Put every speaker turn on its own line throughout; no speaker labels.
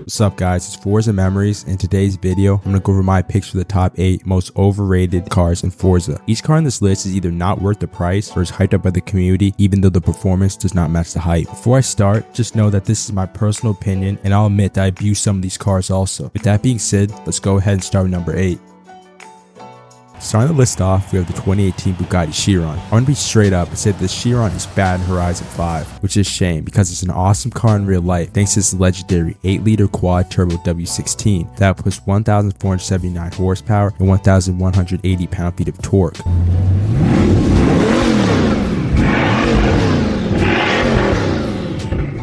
What's up guys, it's Forza Memories. In today's video, I'm going to go over my picks for the top 8 most overrated cars in Forza. Each car on this list is either not worth the price or is hyped up by the community even though the performance does not match the hype. Before I start, just know that this is my personal opinion and I'll admit that I abuse some of these cars also. With that being said, let's go ahead and start with number 8. Starting the list off, we have the 2018 Bugatti Chiron. I want to be straight up and say that the Chiron is bad in Horizon 5, which is a shame because it's an awesome car in real life thanks to its legendary 8-liter quad turbo W16 that puts 1,479 horsepower and 1,180 pound-feet of torque.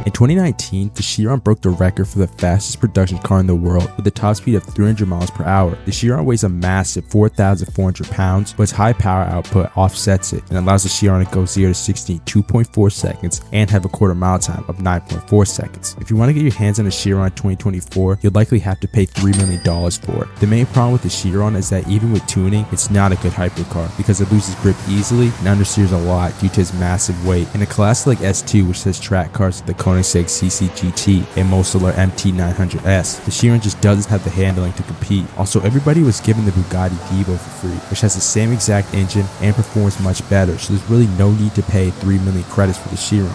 In 2019, the Chiron broke the record for the fastest production car in the world with a top speed of 300 miles per hour. The Chiron weighs a massive 4,400 pounds, but its high power output offsets it and allows the Chiron to go 0 to 60 in 2.4 seconds and have a quarter mile time of 9.4 seconds. If you want to get your hands on a Chiron in 2024, you'll likely have to pay $3 million for it. The main problem with the Chiron is that even with tuning, it's not a good hypercar because it loses grip easily and understeers a lot due to its massive weight. In a class like S2, which has track cars with the Koenigsegg CC GT and Mossler MT900S, the Chiron just doesn't have the handling to compete. Also, everybody was given the Bugatti Divo for free, which has the same exact engine and performs much better, so there's really no need to pay 3 million credits for the Chiron.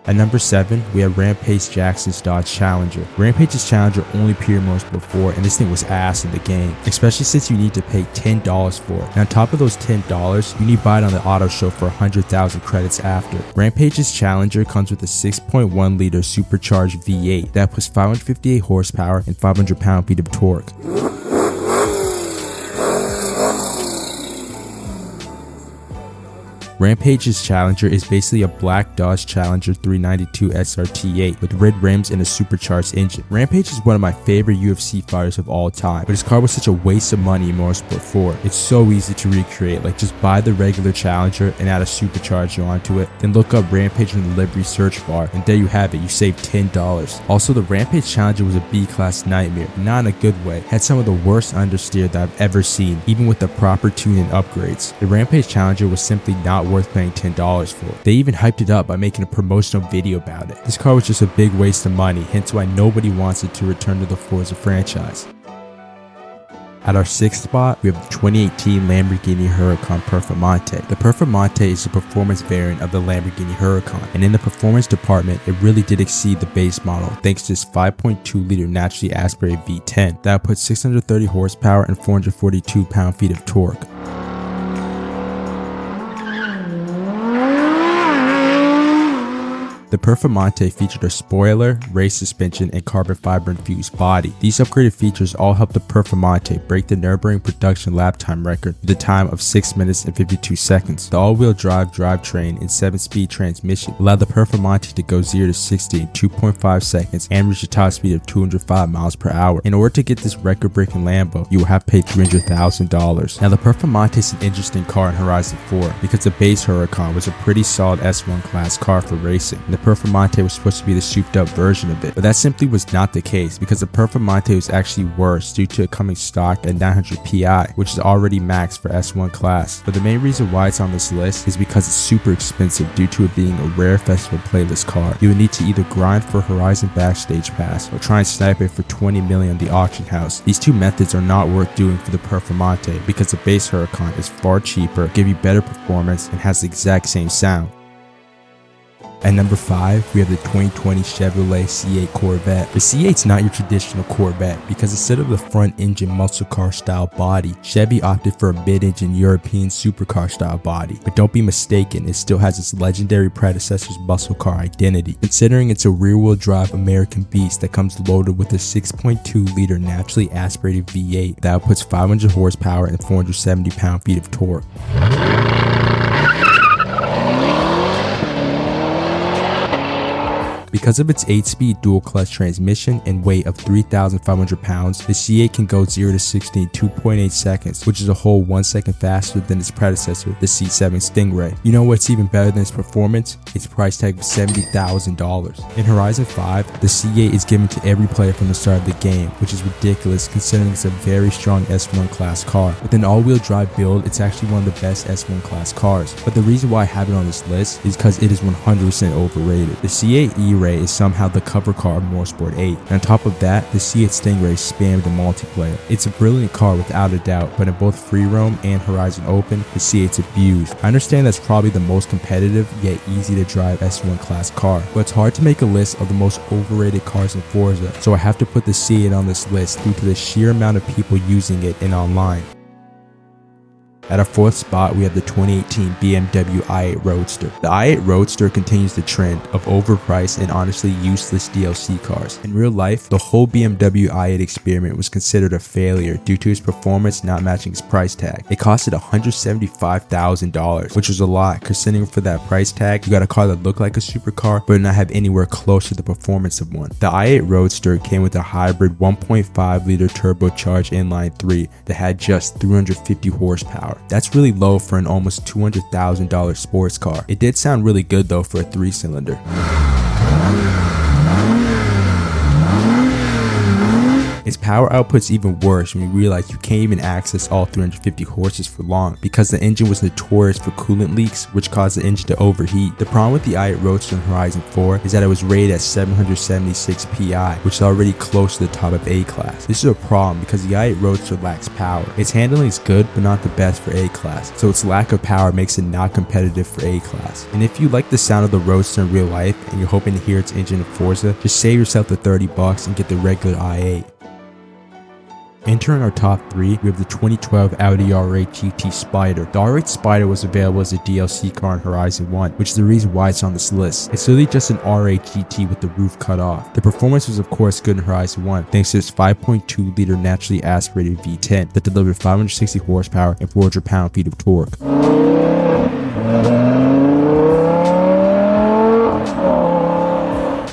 At number 7, we have Rampage Jackson's Dodge Challenger. Rampage's Challenger only appeared most before, and this thing was ass in the game, especially since you need to pay $10 for it. And on top of those $10, you need to buy it on the auto show for 100,000 credits after. Rampage's Challenger comes with a 6.1 liter supercharged V8 that puts 558 horsepower and 500 pound-feet of torque. Rampage's Challenger is basically a black Dodge Challenger 392 SRT8 with red rims and a supercharged engine. Rampage is one of my favorite UFC fighters of all time, but his car was such a waste of money in Motorsport 4. It's so easy to recreate, like just buy the regular Challenger and add a supercharger onto it, then look up Rampage in the livery search bar, and there you have it, you save $10. Also, the Rampage Challenger was a B-class nightmare, not in a good way. It had some of the worst understeer that I've ever seen, even with the proper tuning and upgrades. The Rampage Challenger was simply not worth paying $10 for. They even hyped it up by making a promotional video about it. This car was just a big waste of money, hence why nobody wants it to return to the Forza franchise. At our 6th spot, we have the 2018 Lamborghini Huracan Performante. The Performante is a performance variant of the Lamborghini Huracan, and in the performance department, it really did exceed the base model thanks to its 5.2 liter naturally aspirated V10 that puts 630 horsepower and 442 pound-feet of torque. The Performante featured a spoiler, race suspension, and carbon fiber infused body. These upgraded features all helped the Performante break the Nürburgring production lap time record with a time of 6 minutes and 52 seconds. The all-wheel drive drivetrain and 7-speed transmission allowed the Performante to go 0 to 60 in 2.5 seconds and reach a top speed of 205 miles per hour. In order to get this record-breaking Lambo, you will have to pay $300,000. Now, the Performante is an interesting car in Horizon 4 because the base Huracan was a pretty solid S1 class car for racing. The Performante was supposed to be the souped up version of it, but that simply was not the case because the Performante was actually worse due to it coming stock at 900 PI, which is already maxed for S1 class. But the main reason why it's on this list is because it's super expensive due to it being a rare festival playlist car. You would need to either grind for Horizon Backstage Pass or try and snipe it for 20 million at the auction house. These two methods are not worth doing for the Performante because the base Huracan is far cheaper, give you better performance, and has the exact same sound. At number 5, we have the 2020 Chevrolet C8 Corvette. The C8's not your traditional Corvette because instead of the front engine muscle car style body, Chevy opted for a mid-engine European supercar style body. But don't be mistaken, it still has its legendary predecessor's muscle car identity, considering it's a rear-wheel drive American beast that comes loaded with a 6.2 liter naturally aspirated V8 that outputs 500 horsepower and 470 pound-feet of torque. Because of its 8-speed dual-clutch transmission and weight of 3,500 pounds, the C8 can go 0 to 60 in 2.8 seconds, which is a whole 1 second faster than its predecessor, the C7 Stingray. You know what's even better than its performance? Its price tag of $70,000. In Horizon 5, the C8 is given to every player from the start of the game, which is ridiculous considering it's a very strong S1 class car. With an all-wheel drive build, it's actually one of the best S1 class cars. But the reason why I have it on this list is because it is 100% overrated. The C8E Stingray is somehow the cover car of Motorsport 8. And on top of that, the C8 Stingray spammed the multiplayer. It's a brilliant car without a doubt, but in both Free Roam and Horizon Open, the C8's abused. I understand that's probably the most competitive yet easy to drive S1 class car, but it's hard to make a list of the most overrated cars in Forza, so I have to put the C8 on this list due to the sheer amount of people using it in online. At our fourth spot, we have the 2018 BMW i8 Roadster. The i8 Roadster continues the trend of overpriced and honestly useless DLC cars. In real life, the whole BMW i8 experiment was considered a failure due to its performance not matching its price tag. It costed $175,000, which was a lot considering for that price tag, you got a car that looked like a supercar but not have anywhere close to the performance of one. The i8 Roadster came with a hybrid 1.5 liter turbocharged inline 3 that had just 350 horsepower. That's really low for an almost $200,000 sports car. It did sound really good though for a 3-cylinder. Its power output's even worse when you realize you can't even access all 350 horses for long because the engine was notorious for coolant leaks, which caused the engine to overheat. The problem with the i8 Roadster in Horizon 4 is that it was rated at 776 PI, which is already close to the top of A class. This is a problem because the i8 Roadster lacks power. Its handling is good but not the best for A class, so its lack of power makes it not competitive for A class. And if you like the sound of the Roadster in real life and you're hoping to hear its engine in Forza, just save yourself the $30 and get the regular i8. Entering our top 3, we have the 2012 Audi R8 GT Spider. The R8 Spider was available as a DLC car in Horizon 1, which is the reason why it's on this list. It's literally just an R8 GT with the roof cut off. The performance was of course good in Horizon 1 thanks to its 5.2 liter naturally aspirated V10 that delivered 560 horsepower and 400 pound-feet of torque.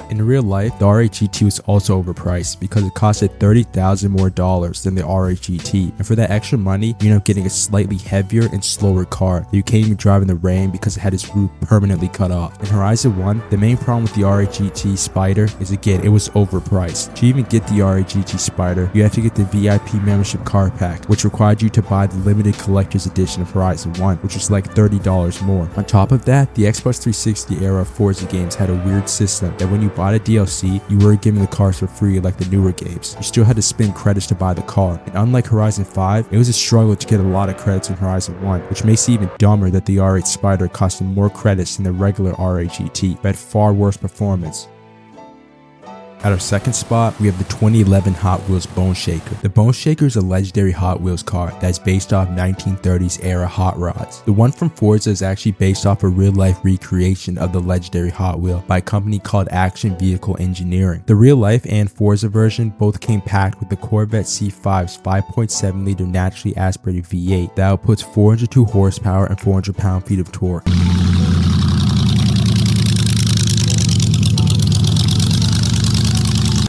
In real life, the R8 GT was also overpriced because it costed $30,000 more than the R8 GT, and for that extra money, you end up getting a slightly heavier and slower car that you can't even drive in the rain because it had its roof permanently cut off. In Horizon 1, the main problem with the R8 GT Spider is again, it was overpriced. To even get the R8 GT Spider, you have to get the VIP membership car pack, which required you to buy the limited collector's edition of Horizon 1, which was like $30 more. On top of that, the Xbox 360 era Forza games had a weird system that when you bought a DLC, you weren't given the cars for free like the newer games. You still had to spend credits to buy the car. And unlike Horizon 5, it was a struggle to get a lot of credits in Horizon 1, which makes it even dumber that the R8 Spider costed more credits than the regular R8 GT, but had far worse performance. At our second spot, we have the 2011 Hot Wheels Bone Shaker. The Bone Shaker is a legendary Hot Wheels car that is based off 1930s era hot rods. The one from Forza is actually based off a real-life recreation of the legendary Hot Wheel by a company called Action Vehicle Engineering. The real-life and Forza version both came packed with the Corvette C5's 5.7 liter naturally aspirated V8 that outputs 402 horsepower and 400 pound-feet of torque.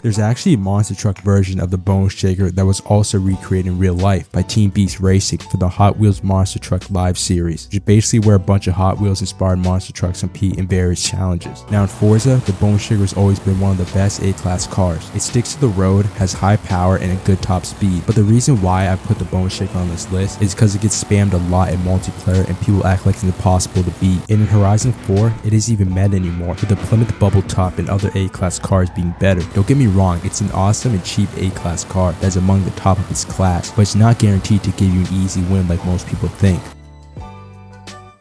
There's actually a monster truck version of the Bone Shaker that was also recreated in real life by Team Beast Racing for the Hot Wheels Monster Truck Live series, which is basically where a bunch of Hot Wheels inspired monster trucks compete in various challenges. Now in Forza, the Bone Shaker has always been one of the best A-class cars. It sticks to the road, has high power, and a good top speed. But the reason why I put the Bone Shaker on this list is because it gets spammed a lot in multiplayer and people act like it's impossible to beat. And in Horizon 4, it isn't even meta anymore, with the Plymouth Bubble Top and other A-class cars being better. Don't get me wrong, it's an awesome and cheap A-class car that's among the top of its class, but it's not guaranteed to give you an easy win like most people think.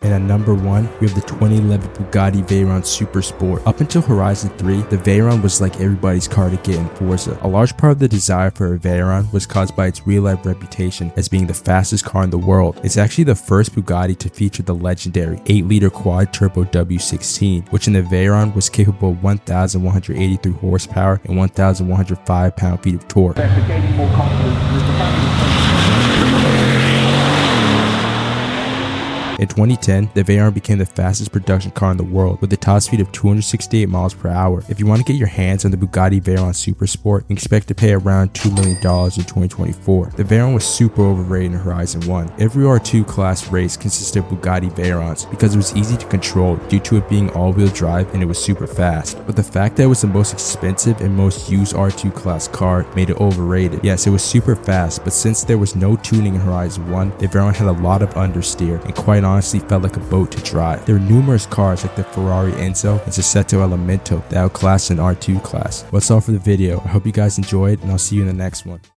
And at number 1, we have the 2011 Bugatti Veyron Super Sport. Up until Horizon 3, the Veyron was like everybody's car to get in Forza. A large part of the desire for a Veyron was caused by its real-life reputation as being the fastest car in the world. It's actually the first Bugatti to feature the legendary 8-liter quad-turbo W16, which in the Veyron was capable of 1,183 horsepower and 1,105 pound-feet of torque. In 2010, the Veyron became the fastest production car in the world with a top speed of 268 miles per hour. If you want to get your hands on the Bugatti Veyron Super Sport, you expect to pay around $2 million in 2024. The Veyron was super overrated in Horizon 1. Every R2 class race consisted of Bugatti Veyrons because it was easy to control due to it being all-wheel drive and it was super fast. But the fact that it was the most expensive and most used R2 class car made it overrated. Yes, it was super fast, but since there was no tuning in Horizon 1, the Veyron had a lot of understeer, and quite honestly felt like a boat to drive. There were numerous cars like the Ferrari Enzo and Sesto Elemento that outclassed an R2 class. Well, that's all for the video. I hope you guys enjoyed, and I'll see you in the next one.